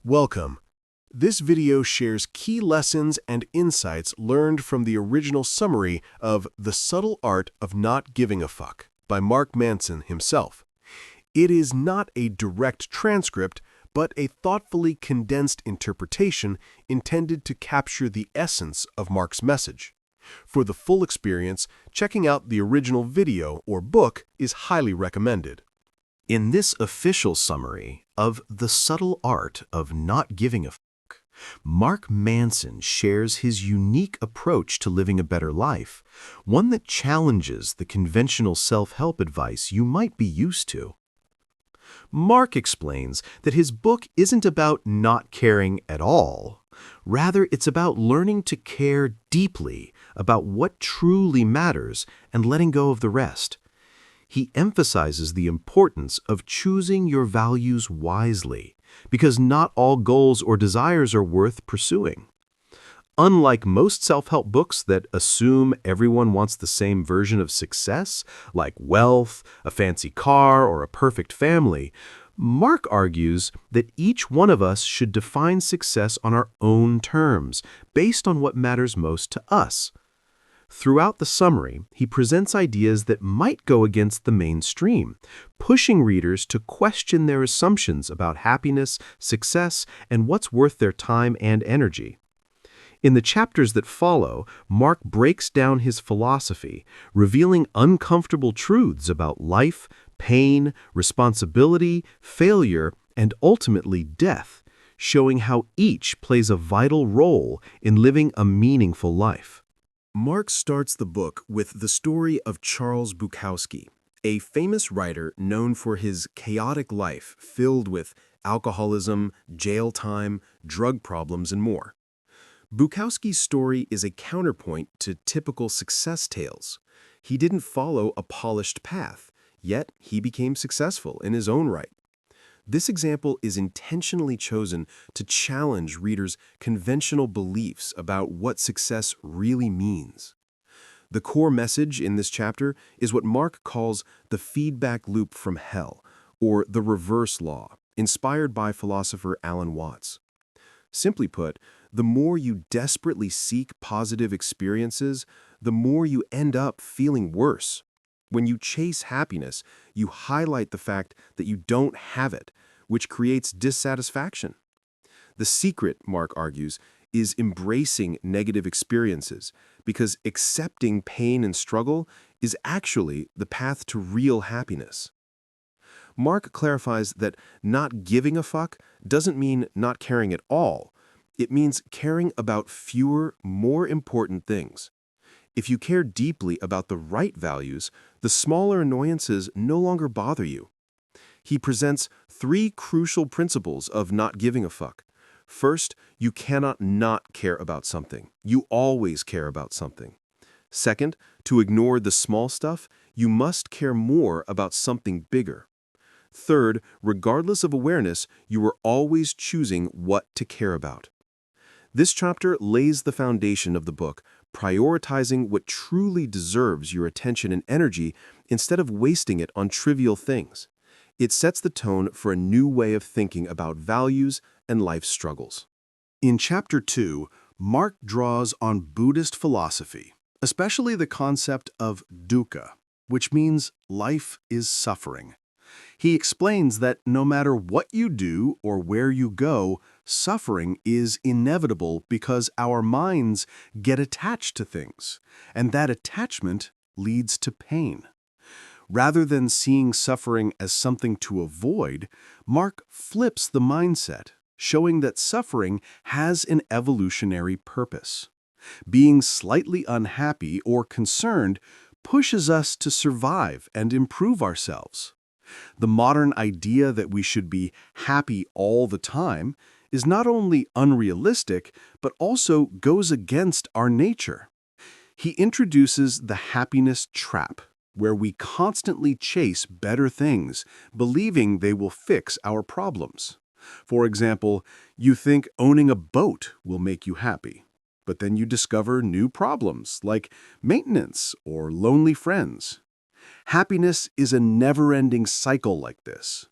Welcome. This video shares key lessons and insights learned from the original summary of The Subtle Art of Not Giving a Fuck by Mark Manson himself. It is not a direct transcript, but a thoughtfully condensed interpretation intended to capture the essence of Mark's message. For the full experience, checking out the original video or book is highly recommended. In this official summary of The Subtle Art of Not Giving a Fuck, Mark Manson shares his unique approach to living a better life, one that challenges the conventional self-help advice you might be used to. Mark explains that his book isn't about not caring at all. Rather, it's about learning to care deeply about what truly matters and letting go of the rest. He emphasizes the importance of choosing your values wisely, because not all goals or desires are worth pursuing. Unlike most self-help books that assume everyone wants the same version of success, like wealth, a fancy car, or a perfect family, Mark argues that each one of us should define success on our own terms, based on what matters most to us. Throughout the summary, he presents ideas that might go against the mainstream, pushing readers to question their assumptions about happiness, success, and what's worth their time and energy. In the chapters that follow, Mark breaks down his philosophy, revealing uncomfortable truths about life, pain, responsibility, failure, and ultimately death, showing how each plays a vital role in living a meaningful life. Mark starts the book with the story of Charles Bukowski, a famous writer known for his chaotic life filled with alcoholism, jail time, drug problems, and more. Bukowski's story is a counterpoint to typical success tales. He didn't follow a polished path, yet he became successful in his own right. This example is intentionally chosen to challenge readers' conventional beliefs about what success really means. The core message in this chapter is what Mark calls the feedback loop from hell, or the reverse law, inspired by philosopher Alan Watts. Simply put, the more you desperately seek positive experiences, the more you end up feeling worse. When you chase happiness, you highlight the fact that you don't have it, which creates dissatisfaction. The secret, Mark argues, is embracing negative experiences, because accepting pain and struggle is actually the path to real happiness. Mark clarifies that not giving a fuck doesn't mean not caring at all. It means caring about fewer, more important things. If you care deeply about the right values, the smaller annoyances no longer bother you. He presents 3 crucial principles of not giving a fuck. First, you cannot not care about something. You always care about something. Second, to ignore the small stuff, you must care more about something bigger. Third, regardless of awareness, you are always choosing what to care about. This chapter lays the foundation of the book, prioritizing what truly deserves your attention and energy instead of wasting it on trivial things. It sets the tone for a new way of thinking about values and life's struggles. In Chapter 2, Mark draws on Buddhist philosophy, especially the concept of dukkha, which means life is suffering. He explains that no matter what you do or where you go, suffering is inevitable because our minds get attached to things, and that attachment leads to pain. Rather than seeing suffering as something to avoid, Mark flips the mindset, showing that suffering has an evolutionary purpose. Being slightly unhappy or concerned pushes us to survive and improve ourselves. The modern idea that we should be happy all the time is not only unrealistic, but also goes against our nature. He introduces the happiness trap, where we constantly chase better things, believing they will fix our problems. For example, you think owning a boat will make you happy, but then you discover new problems like maintenance or lonely friends. Happiness is a never-ending cycle like this.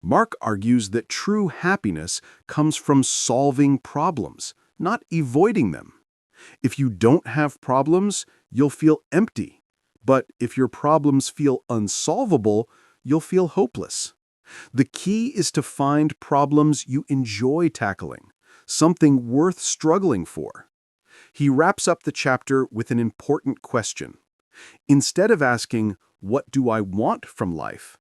Mark argues that true happiness comes from solving problems, not avoiding them. If you don't have problems, you'll feel empty. But if your problems feel unsolvable, you'll feel hopeless. The key is to find problems you enjoy tackling, something worth struggling for. He wraps up the chapter with an important question. Instead of asking, "What do I want from life?"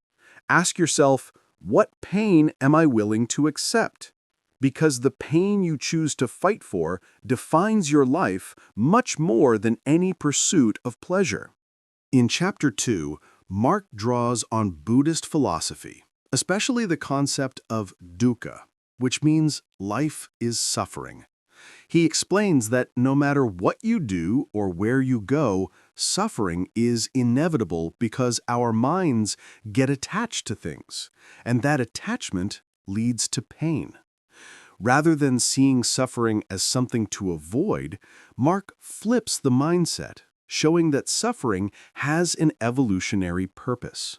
ask yourself, "What pain am I willing to accept?" Because the pain you choose to fight for defines your life much more than any pursuit of pleasure. In Chapter 2, Mark draws on Buddhist philosophy, especially the concept of dukkha, which means life is suffering. He explains that no matter what you do or where you go, suffering is inevitable because our minds get attached to things, and that attachment leads to pain. Rather than seeing suffering as something to avoid, Mark flips the mindset, showing that suffering has an evolutionary purpose.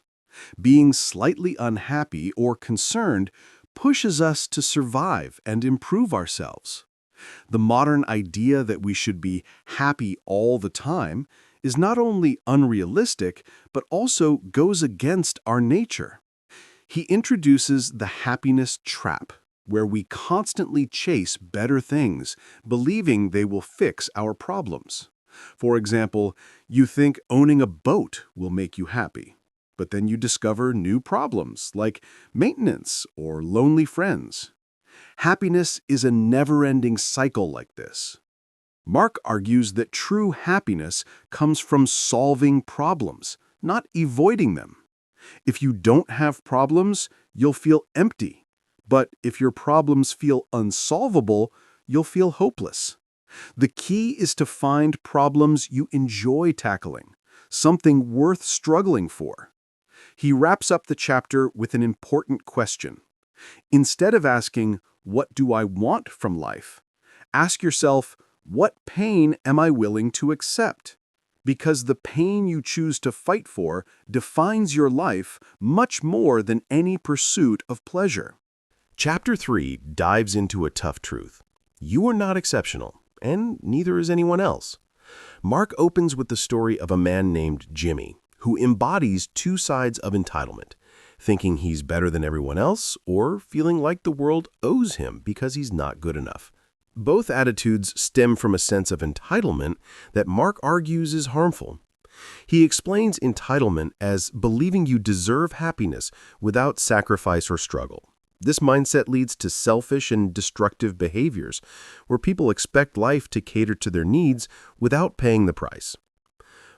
Being slightly unhappy or concerned pushes us to survive and improve ourselves. The modern idea that we should be happy all the time is not only unrealistic, but also goes against our nature. He introduces the happiness trap, where we constantly chase better things, believing they will fix our problems. For example, you think owning a boat will make you happy, but then you discover new problems like maintenance or lonely friends. Happiness is a never-ending cycle like this. Mark argues that true happiness comes from solving problems, not avoiding them. If you don't have problems, you'll feel empty. But if your problems feel unsolvable, you'll feel hopeless. The key is to find problems you enjoy tackling, something worth struggling for. He wraps up the chapter with an important question. Instead of asking, "What do I want from life?" ask yourself, "What pain am I willing to accept?" Because the pain you choose to fight for defines your life much more than any pursuit of pleasure. Chapter 3 dives into a tough truth. You are not exceptional, and neither is anyone else. Mark opens with the story of a man named Jimmy, who embodies two sides of entitlement, thinking he's better than everyone else or feeling like the world owes him because he's not good enough. Both attitudes stem from a sense of entitlement that Mark argues is harmful. He explains entitlement as believing you deserve happiness without sacrifice or struggle. This mindset leads to selfish and destructive behaviors, where people expect life to cater to their needs without paying the price.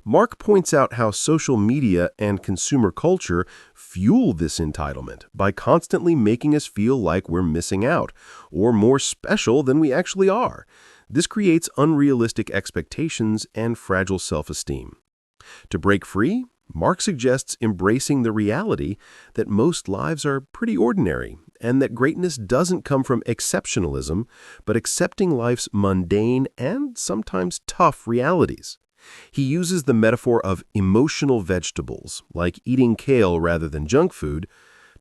Mark points out how social media and consumer culture fuel this entitlement by constantly making us feel like we're missing out or more special than we actually are. This creates unrealistic expectations and fragile self-esteem. To break free, Mark suggests embracing the reality that most lives are pretty ordinary and that greatness doesn't come from exceptionalism, but accepting life's mundane and sometimes tough realities. He uses the metaphor of emotional vegetables, like eating kale rather than junk food,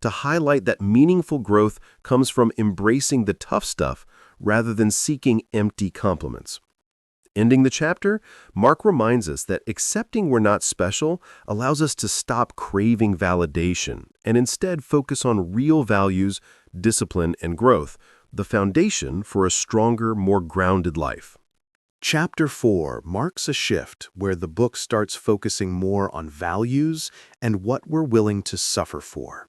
to highlight that meaningful growth comes from embracing the tough stuff rather than seeking empty compliments. Ending the chapter, Mark reminds us that accepting we're not special allows us to stop craving validation and instead focus on real values, discipline, and growth, the foundation for a stronger, more grounded life. Chapter 4 marks a shift where the book starts focusing more on values and what we're willing to suffer for.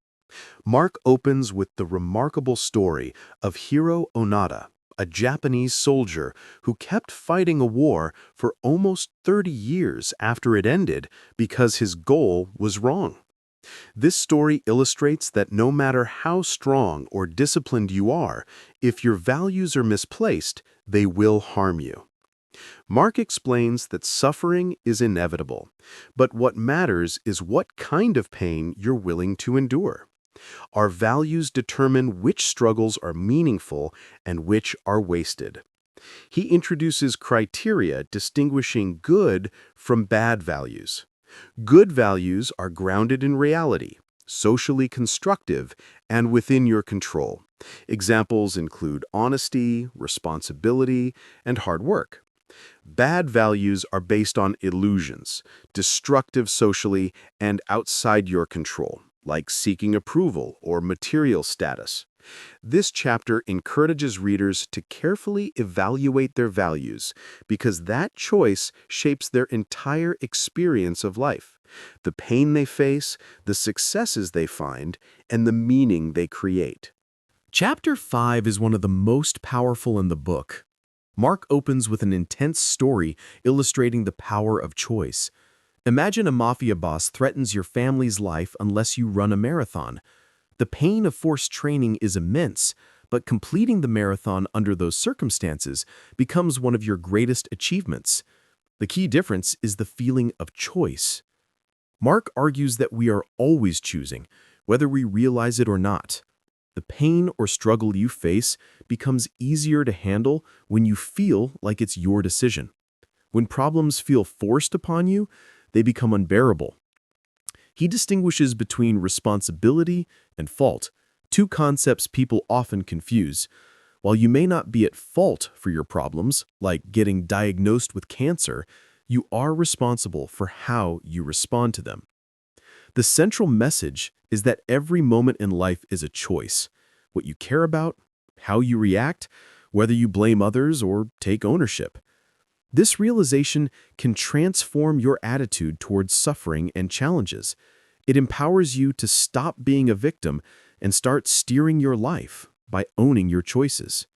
Mark opens with the remarkable story of Hiro Onada, a Japanese soldier who kept fighting a war for almost 30 years after it ended because his goal was wrong. This story illustrates that no matter how strong or disciplined you are, if your values are misplaced, they will harm you. Mark explains that suffering is inevitable, but what matters is what kind of pain you're willing to endure. Our values determine which struggles are meaningful and which are wasted. He introduces criteria distinguishing good from bad values. Good values are grounded in reality, socially constructive, and within your control. Examples include honesty, responsibility, and hard work. Bad values are based on illusions, destructive socially and outside your control, like seeking approval or material status. This chapter encourages readers to carefully evaluate their values because that choice shapes their entire experience of life, the pain they face, the successes they find, and the meaning they create. Chapter 5 is one of the most powerful in the book. Mark opens with an intense story illustrating the power of choice. Imagine a mafia boss threatens your family's life unless you run a marathon. The pain of forced training is immense, but completing the marathon under those circumstances becomes one of your greatest achievements. The key difference is the feeling of choice. Mark argues that we are always choosing, whether we realize it or not. The pain or struggle you face becomes easier to handle when you feel like it's your decision. When problems feel forced upon you, they become unbearable. He distinguishes between responsibility and fault, two concepts people often confuse. While you may not be at fault for your problems, like getting diagnosed with cancer, you are responsible for how you respond to them. The central message is that every moment in life is a choice. What you care about, how you react, whether you blame others or take ownership. This realization can transform your attitude towards suffering and challenges. It empowers you to stop being a victim and start steering your life by owning your choices.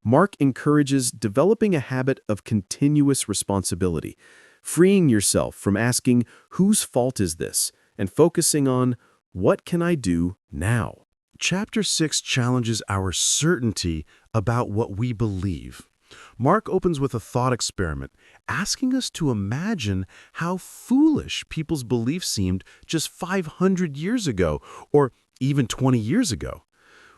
Mark encourages developing a habit of continuous responsibility, freeing yourself from asking, "Whose fault is this?" and focusing on, "What can I do now?" Chapter 6 challenges our certainty about what we believe. Mark opens with a thought experiment, asking us to imagine how foolish people's beliefs seemed just 500 years ago, or even 20 years ago.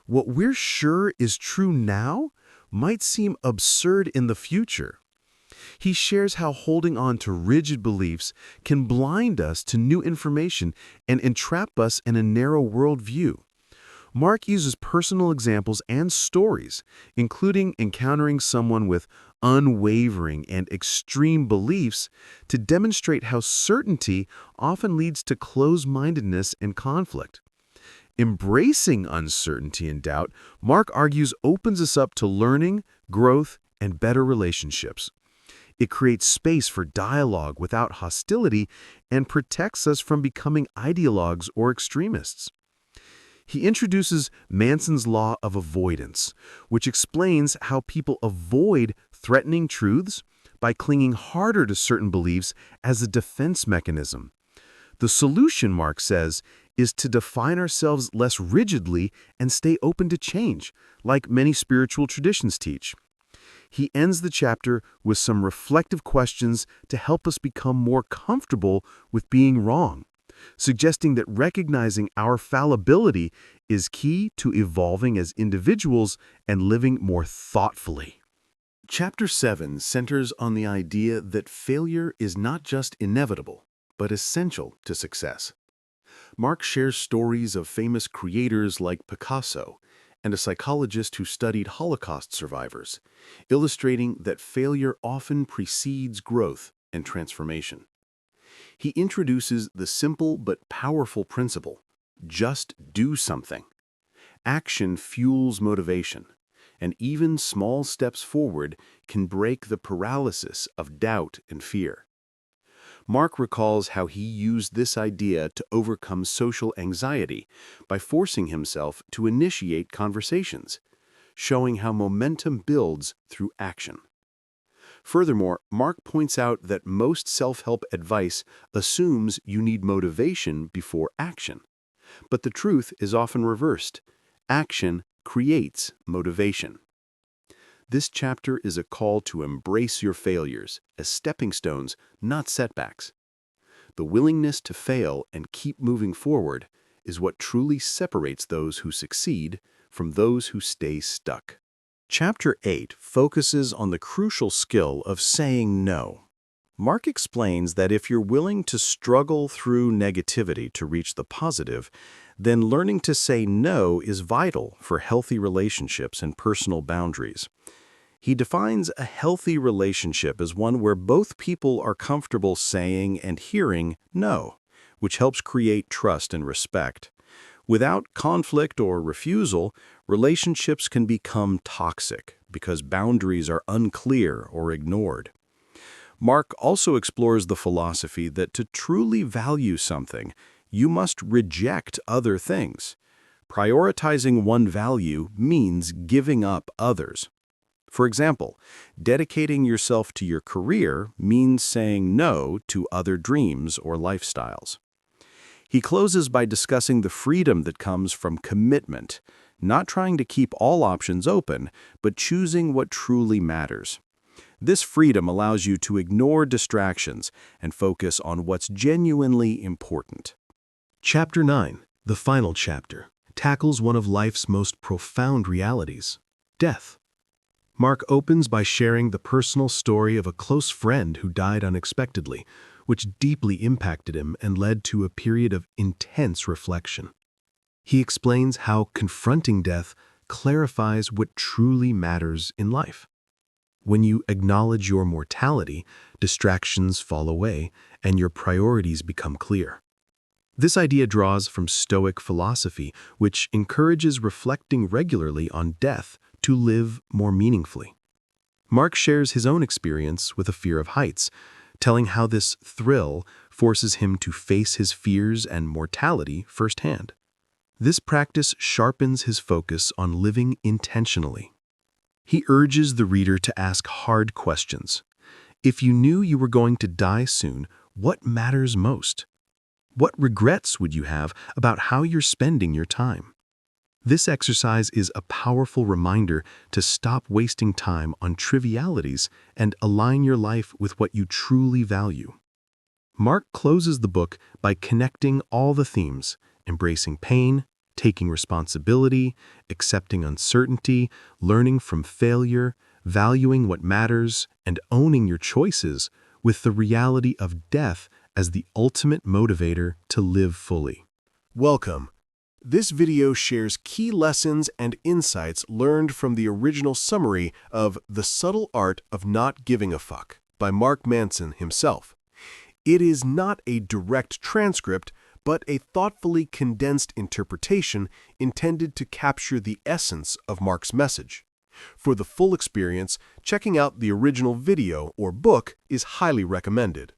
What we're sure is true now might seem absurd in the future. He shares how holding on to rigid beliefs can blind us to new information and entrap us in a narrow worldview. Mark uses personal examples and stories, including encountering someone with unwavering and extreme beliefs, to demonstrate how certainty often leads to closed-mindedness and conflict. Embracing uncertainty and doubt, Mark argues, opens us up to learning, growth, and better relationships. It creates space for dialogue without hostility and protects us from becoming ideologues or extremists. He introduces Manson's law of avoidance, which explains how people avoid threatening truths by clinging harder to certain beliefs as a defense mechanism. The solution, Mark says, is to define ourselves less rigidly and stay open to change, like many spiritual traditions teach. He ends the chapter with some reflective questions to help us become more comfortable with being wrong, suggesting that recognizing our fallibility is key to evolving as individuals and living more thoughtfully. Chapter 7 centers on the idea that failure is not just inevitable, but essential to success. Mark shares stories of famous creators like Picasso and a psychologist who studied Holocaust survivors, illustrating that failure often precedes growth and transformation. He introduces the simple but powerful principle: just do something. Action fuels motivation, and even small steps forward can break the paralysis of doubt and fear. Mark recalls how he used this idea to overcome social anxiety by forcing himself to initiate conversations, showing how momentum builds through action. Furthermore, Mark points out that most self-help advice assumes you need motivation before action. But the truth is often reversed. Action creates motivation. This chapter is a call to embrace your failures as stepping stones, not setbacks. The willingness to fail and keep moving forward is what truly separates those who succeed from those who stay stuck. Chapter 8 focuses on the crucial skill of saying no. Mark explains that if you're willing to struggle through negativity to reach the positive, then learning to say no is vital for healthy relationships and personal boundaries. He defines a healthy relationship as one where both people are comfortable saying and hearing no, which helps create trust and respect. Without conflict or refusal, relationships can become toxic because boundaries are unclear or ignored. Mark also explores the philosophy that to truly value something, you must reject other things. Prioritizing one value means giving up others. For example, dedicating yourself to your career means saying no to other dreams or lifestyles. He closes by discussing the freedom that comes from commitment, not trying to keep all options open, but choosing what truly matters. This freedom allows you to ignore distractions and focus on what's genuinely important. Chapter 9, the final chapter, tackles one of life's most profound realities, death. Mark opens by sharing the personal story of a close friend who died unexpectedly, which deeply impacted him and led to a period of intense reflection. He explains how confronting death clarifies what truly matters in life. When you acknowledge your mortality, distractions fall away and your priorities become clear. This idea draws from Stoic philosophy, which encourages reflecting regularly on death to live more meaningfully. Mark shares his own experience with a fear of heights, telling how this thrill forces him to face his fears and mortality firsthand. This practice sharpens his focus on living intentionally. He urges the reader to ask hard questions. If you knew you were going to die soon, what matters most? What regrets would you have about how you're spending your time? This exercise is a powerful reminder to stop wasting time on trivialities and align your life with what you truly value. Mark closes the book by connecting all the themes: embracing pain, taking responsibility, accepting uncertainty, learning from failure, valuing what matters, and owning your choices, with the reality of death as the ultimate motivator to live fully. Welcome. This video shares key lessons and insights learned from the original summary of The Subtle Art of Not Giving a Fuck by Mark Manson himself. It is not a direct transcript, but a thoughtfully condensed interpretation intended to capture the essence of Mark's message. For the full experience, checking out the original video or book is highly recommended.